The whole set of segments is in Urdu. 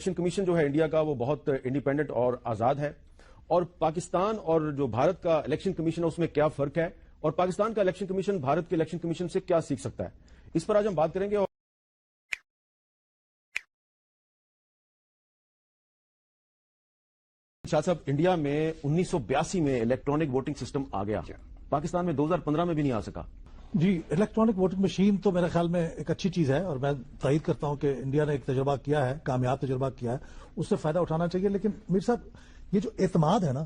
الیکشن کمیشن جو ہے انڈیا کا وہ بہت انڈیپینڈنٹ اور آزاد ہے، اور پاکستان اور جو بھارت کا الیکشن کمیشن ہے اس میں کیا فرق ہے، اور پاکستان کا الیکشن کمیشن بھارت کے الیکشن کمیشن سے کیا سیکھ سکتا ہے، اس پر آج ہم بات کریں گے۔ شاہ صاحب، انڈیا میں 1982 میں الیکٹرانک ووٹنگ سسٹم آ گیا، پاکستان میں 2015 میں بھی نہیں آ سکا۔ جی، الیکٹرانک ووٹنگ مشین تو میرے خیال میں ایک اچھی چیز ہے، اور میں تائید کرتا ہوں کہ انڈیا نے ایک تجربہ کیا ہے، کامیاب تجربہ کیا ہے، اس سے فائدہ اٹھانا چاہیے۔ لیکن میر صاحب، یہ جو اعتماد ہے نا،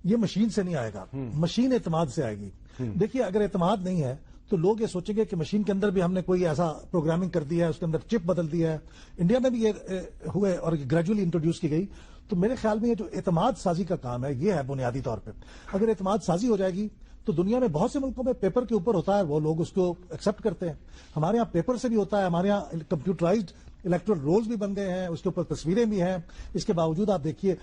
یہ مشین سے نہیں آئے گا، مشین اعتماد سے آئے گی۔ دیکھیے، اگر اعتماد نہیں ہے تو لوگ یہ سوچیں گے کہ مشین کے اندر بھی ہم نے کوئی ایسا پروگرامنگ کر دی ہے، اس کے اندر چپ بدل دی ہے۔ انڈیا میں بھی یہ ہوئے اور گریجولی انٹروڈیوس کی گئی۔ تو میرے خیال میں یہ جو اعتماد سازی کا کام ہے، یہ ہے بنیادی طور پہ۔ اگر اعتماد سازی ہو جائے گی تو دنیا میں بہت سے ملکوں میں پیپر کے اوپر ہوتا ہے، وہ لوگ اس کو ایکسپٹ کرتے ہیں۔ ہمارے ہاں پیپر سے بھی ہوتا ہے، ہمارے ہاں کمپیوٹرائزڈ الیکٹرل رولز بھی بن گئے ہیں، اس کے اوپر تصویریں بھی ہیں۔ اس کے باوجود آپ دیکھیے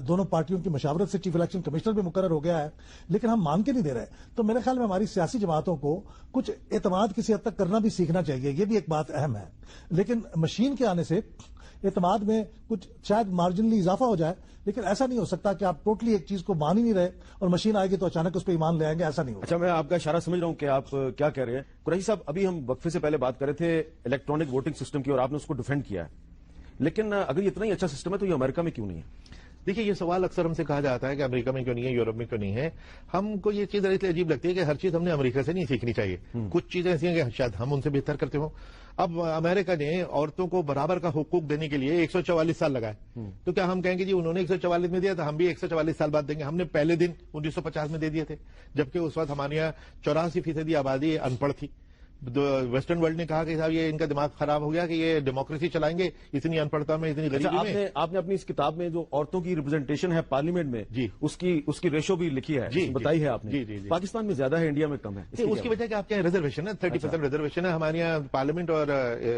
دونوں پارٹیوں کی مشاورت سے چیف الیکشن کمشنر بھی مقرر ہو گیا ہے، لیکن ہم مان کے نہیں دے رہے۔ تو میرے خیال میں ہماری سیاسی جماعتوں کو کچھ اعتماد کسی حد تک کرنا بھی سیکھنا چاہیے، یہ بھی ایک بات اہم ہے۔ لیکن مشین کے آنے سے اعتماد میں کچھ شاید مارجنلی اضافہ ہو جائے، لیکن ایسا نہیں ہو سکتا کہ آپ ٹوٹلی ایک چیز کو مان ہی نہیں رہے اور مشین آئے گی تو اچانک اس پہ ایمان لے آئیں گے، ایسا نہیں ہوگا۔ اچھا، میں آپ کا اشارہ سمجھ رہا ہوں کہ آپ کیا کہہ رہے ہیں۔ قریشی صاحب، ابھی ہم وقفے سے پہلے بات کر رہے تھے الیکٹرانک ووٹنگ سسٹم کی، اور آپ نے اس کو ڈیفینڈ کیا ہے، لیکن اگر یہ اتنا ہی اچھا سسٹم ہے تو یہ امریکہ میں کیوں نہیں ہے؟ دیکھیے، یہ سوال اکثر ہم سے کہا جاتا ہے کہ امریکہ میں کیوں نہیں ہے، یورپ میں کیوں نہیں ہے۔ ہم کو یہ چیز اس لیے عجیب لگتی ہے کہ ہر چیز ہم نے امریکہ سے نہیں سیکھنی چاہیے۔ کچھ چیزیں ایسی ہیں کہ شاید ہم ان سے بہتر کرتے ہوں۔ اب امریکہ نے عورتوں کو برابر کا حقوق دینے کے لیے 144 سال لگائے، تو کیا ہم کہیں گے جی انہوں نے 144 میں دیا تو ہم بھی 144 سال بعد دیں گے؟ ہم نے پہلے دن 1950 میں دے دیے تھے، جبکہ اس وقت ہمارے یہاں 84% آبادی ان پڑھ تھی۔ ویسٹرن ورلڈ نے کہا کہ صاحب یہ ان کا دماغ خراب ہو گیا کہ یہ ڈیموکریسی چلائیں گے اتنی ان پڑھتا میں، اتنی غریبی میں۔ آپ نے اپنی اس کتاب میں جو عورتوں کی ریپرزنٹیشن ہے پارلیمنٹ میں، جی، اس کی ریشو بھی لکھی ہے، بتائی ہے آپ نے۔ پاکستان میں زیادہ ہے، انڈیا میں کم ہے، اس کی وجہ کہ آپ کے یہاں ریزرویشن ہے، 30% ریزرویشن ہے۔ ہمارے یہاں پارلیمنٹ اور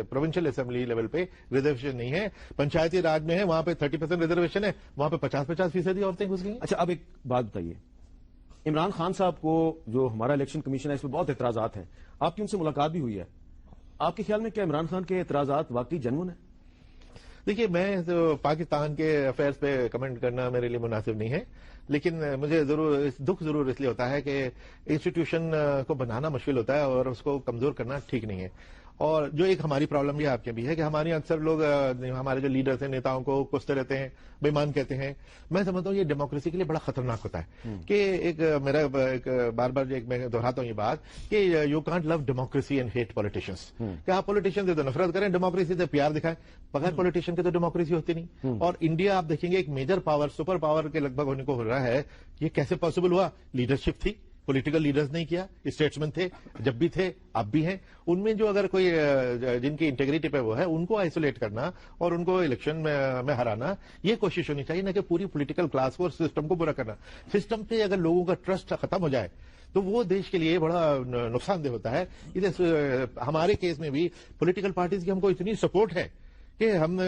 پروونشل اسمبلی لیول پہ ریزرویشن نہیں ہے۔ پنچایتی راج میں ہے، وہاں پہ 30% ریزرویشن ہے، وہاں پہ 50% عورتیں گھس گئی۔ اچھا، اب ایک بات بتائیے، عمران خان صاحب کو جو ہمارا الیکشن کمیشن ہے اس پہ بہت اعتراضات ہیں، آپ کی ان سے ملاقات بھی ہوئی ہے، آپ کے خیال میں کیا عمران خان کے اعتراضات واقعی جنون ہیں؟ دیکھیے، میں تو پاکستان کے افیئرز پہ کمنٹ کرنا میرے لیے مناسب نہیں ہے، لیکن مجھے دکھ ضرور اس لیے ہوتا ہے کہ انسٹیٹیوشن کو بنانا مشکل ہوتا ہے اور اس کو کمزور کرنا ٹھیک نہیں ہے۔ اور جو ایک ہماری پرابلم یہ آپ کے بھی ہے کہ ہمارے اکثر لوگ، ہمارے جو لیڈرز ہیں، نیتاؤں کو کوستے رہتے ہیں، بے ایمان کہتے ہیں۔ میں سمجھتا ہوں یہ ڈیموکریسی کے لیے بڑا خطرناک ہوتا ہے کہ میرا بار بار میں دہراتا ہوں یہ بات کہ you can't love democracy and hate politicians, کہ آپ پولیٹیشین سے تو نفرت کریں، ڈیموکریسی سے پیار دکھائیں، بغیر پولیٹیشین کے تو ڈیموکریسی ہوتی نہیں۔ اور انڈیا آپ دیکھیں گے ایک میجر پاور، سپر پاور کے لگ بھگ ہونے کو ہو رہا ہے۔ یہ کیسے پاسبل ہوا؟ لیڈرشپ تھی، پولیٹیکل لیڈرز نہیں کیا، اسٹیٹسمین تھے، جب بھی تھے اب بھی ہیں۔ ان میں جو اگر کوئی جن کی انٹیگریٹی پہ وہ ہے، ان کو آئسولیٹ کرنا اور ان کو الیکشن میں ہرانا، یہ کوشش ہونی چاہیے، نہ کہ پوری پولیٹیکل کلاس کو اور سسٹم کو برا کرنا۔ سسٹم پہ اگر لوگوں کا ٹرسٹ ختم ہو جائے تو وہ دیش کے لیے بڑا نقصان دہ ہوتا ہے۔ ہمارے کیس میں بھی پولیٹیکل پارٹیز کی ہم کو اتنی سپورٹ ہے کہ ہم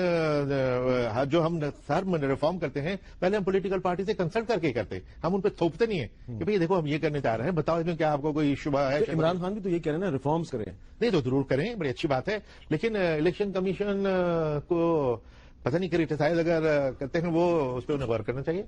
جو ہم ریفارم کرتے ہیں پہلے ہم پولیٹیکل پارٹی سے کنسلٹ کر کے کرتے ہیں، ہم ان پہ تھوپتے نہیں ہیں کہ بھئی دیکھو ہم یہ کرنے چاہ رہے ہیں، بتاؤ اس میں کیا آپ کو کوئی شبہ ہے؟ عمران خان بھی تو یہ کہہ رہے ہیں نا ریفارمز کریں۔ نہیں تو ضرور کریں، بڑی اچھی بات ہے، لیکن الیکشن کمیشن کو پتہ نہیں کریٹیسائز اگر کرتے ہیں وہ اس پہ انہیں غور کرنا چاہیے۔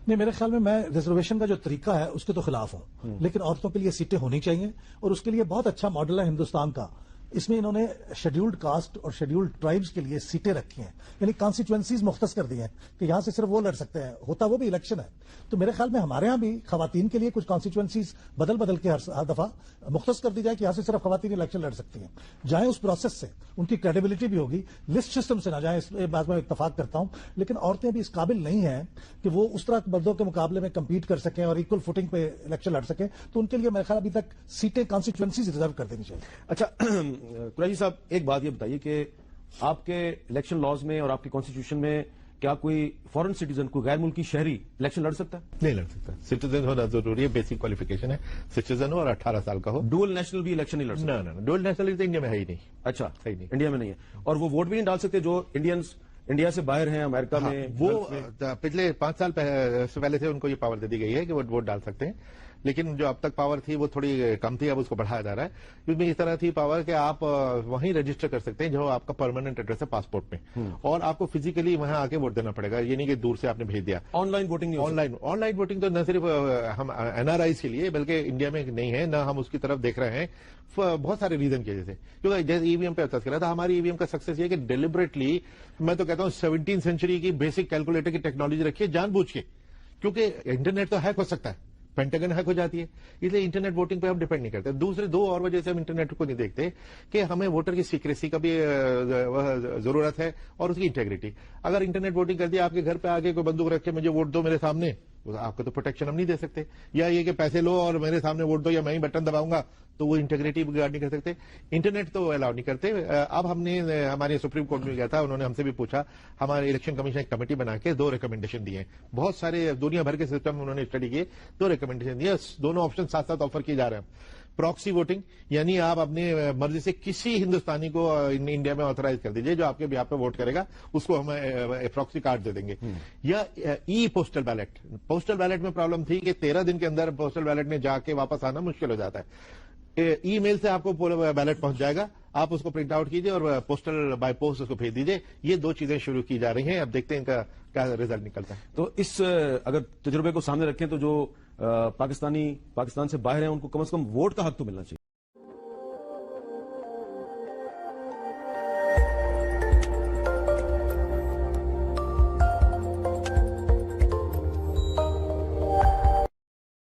نہیں، میرے خیال میں ریزرویشن کا جو طریقہ ہے اس کے تو خلاف ہوں، لیکن عورتوں کے لیے سیٹیں ہونی چاہیے، اور اس کے لیے بہت اچھا ماڈل ہے ہندوستان کا۔ اس میں انہوں نے شیڈیولڈ کاسٹ اور شیڈیولڈ ٹرائبز کے لیے سیٹیں رکھی ہیں، یعنی کانسٹیچوئنسیز مختص کر دی ہیں کہ یہاں سے صرف وہ لڑ سکتے ہیں، ہوتا وہ بھی الیکشن ہے۔ تو میرے خیال میں ہمارے ہاں بھی خواتین کے لیے کچھ کانسٹیچوئنسیز بدل کے ہر دفعہ مختص کر دی جائے کہ یہاں سے صرف خواتین الیکشن لڑ سکتی ہیں، جائیں اس پروسیس سے، ان کی کریڈیبلٹی بھی ہوگی، لسٹ سسٹم سے نہ جائیں، اس بات میں اتفاق کرتا ہوں۔ لیکن عورتیں بھی اس قابل نہیں ہیں کہ وہ اس طرح مردوں کے مقابلے میں کمپیٹ کر سکیں اور ایکول فوٹنگ پہ الیکشن لڑ سکیں، تو ان کے لیے میرے خیال ابھی تک سیٹیں کانسٹیچوئنسیز ریزرو کر دینی چاہیے۔ اچھا قریشی صاحب، ایک بات یہ بتائیے کہ آپ کے الیکشن لاز میں اور آپ کی کانسٹیٹیوشن میں کیا کوئی فورن سٹیزن، کوئی غیر ملکی شہری الیکشن لڑ سکتا ہے؟ نہیں لڑ سکتا، سٹیزن ہونا ضروری ہے، بیسک کوالیفیکیشن ہے، سٹیزن ہو اور 18 سال کا ہو۔ ڈوئل نیشنل بھی الیکشن نہیں لڑ سکتا؟ نہ، ڈوئل نیشنل تو انڈیا میں ہے ہی نہیں۔ اچھا، انڈیا میں نہیں ہے، اور وہ ووٹ بھی نہیں ڈال سکتے جو انڈینز انڈیا سے باہر ہیں، امریکہ میں؟ وہ پچھلے 5 سال سے پہلے سے ان کو یہ پاور دے دی گئی ہے کہ وہ ووٹ ڈال سکتے ہیں، لیکن جو اب تک پاور تھی وہ تھوڑی کم تھی، اب اس کو بڑھایا جا رہا ہے. اس میں اس طرح تھی پاور کہ آپ وہیں رجسٹر کر سکتے ہیں جو آپ کا پرماننٹ ایڈریس ہے پاسپورٹ میں، اور آپ کو فزیکلی وہاں آ کے ووٹ دینا پڑے گا، یہ نہیں کہ دور سے آپ نے بھیج دیا. On line voting on line voting تو نہ صرف ہم NRIs کے لیے بلکہ انڈیا میں نہیں ہے، نہ ہم اس کی طرف دیکھ رہے ہیں بہت سارے ریزن کی وجہ سے. کیونکہ جیسے EVM پہ تذکرہ تھا، ہماری EVM کا سکسیس یہ ہے کہ ڈیلیبریٹلی میں تو کہتا ہوں 17 سینچری کی بیسک کیلکولیٹر کی ٹیکنالوجی رکھی ہے جان بوجھ کے، کیونکہ انٹرنیٹ تو ہیک ہو سکتا ہے، پینٹاگن ہیک ہو جاتی ہے، اس لیے انٹرنیٹ ووٹنگ پہ ہم ڈیپینڈ نہیں کرتے. دوسرے دو اور وجہ سے ہم انٹرنیٹ کو نہیں دیکھتے کہ ہمیں ووٹر کی سیکریسی کا بھی ضرورت ہے اور اس کی انٹیگریٹی. اگر انٹرنیٹ ووٹنگ کر دیا، آپ کے گھر پہ آگے کوئی بندوق رکھ کے مجھے ووٹ دو میرے سامنے، آپ کو تو پروٹیکشن ہم نہیں دے سکتے. یا یہ کہ پیسے لو اور میرے سامنے ووٹ دو، یا میں ہی بٹن دباؤں گا، تو وہ انٹیگریٹی گارڈ نہیں کر سکتے. انٹرنیٹ تو الاؤ نہیں کرتے. اب ہم نے ہمارے سپریم کورٹ میں گیا تھا، انہوں نے ہم سے بھی پوچھا، ہمارے الیکشن کمیشن ایک کمیٹی بنا کے 2 ریکمنڈیشن دیے ہیں. بہت سارے دنیا بھر کے سسٹم انہوں نے اسٹڈی کیے، 2 ریکمنڈیشن دیے. دونوں آپشن ساتھ ساتھ آفر کیے جا رہے ہیں. پراکسی ووٹنگ، یعنی آپ اپنے مرضی سے کسی ہندوستانی کو انڈیا میں آتھرائز کر دیجئے جو آپ کے بیہاف پہ ووٹ کرے گا، اس کو ہم پراکسی کارڈ دے دیں گے. یا ای پوسٹل بیلٹ. پوسٹل بیلٹ میں پرابلم تھی کہ 13 دن کے اندر پوسٹل بیلٹ میں جا کے واپس آنا مشکل ہو جاتا ہے. ای میل سے آپ کو بیلٹ پہنچ جائے گا، آپ اس کو پرنٹ آؤٹ کیجئے اور پوسٹل بائی پوسٹ اس کو بھیج دیجئے. یہ 2 چیزیں شروع کی جا رہی ہیں، اب دیکھتے ہیں ان کا کیا رزلٹ نکلتا ہے. تو اس اگر تجربے کو سامنے رکھیں تو جو پاکستان سے باہر ہیں ان کو کم از کم ووٹ کا حق تو ملنا چاہیے.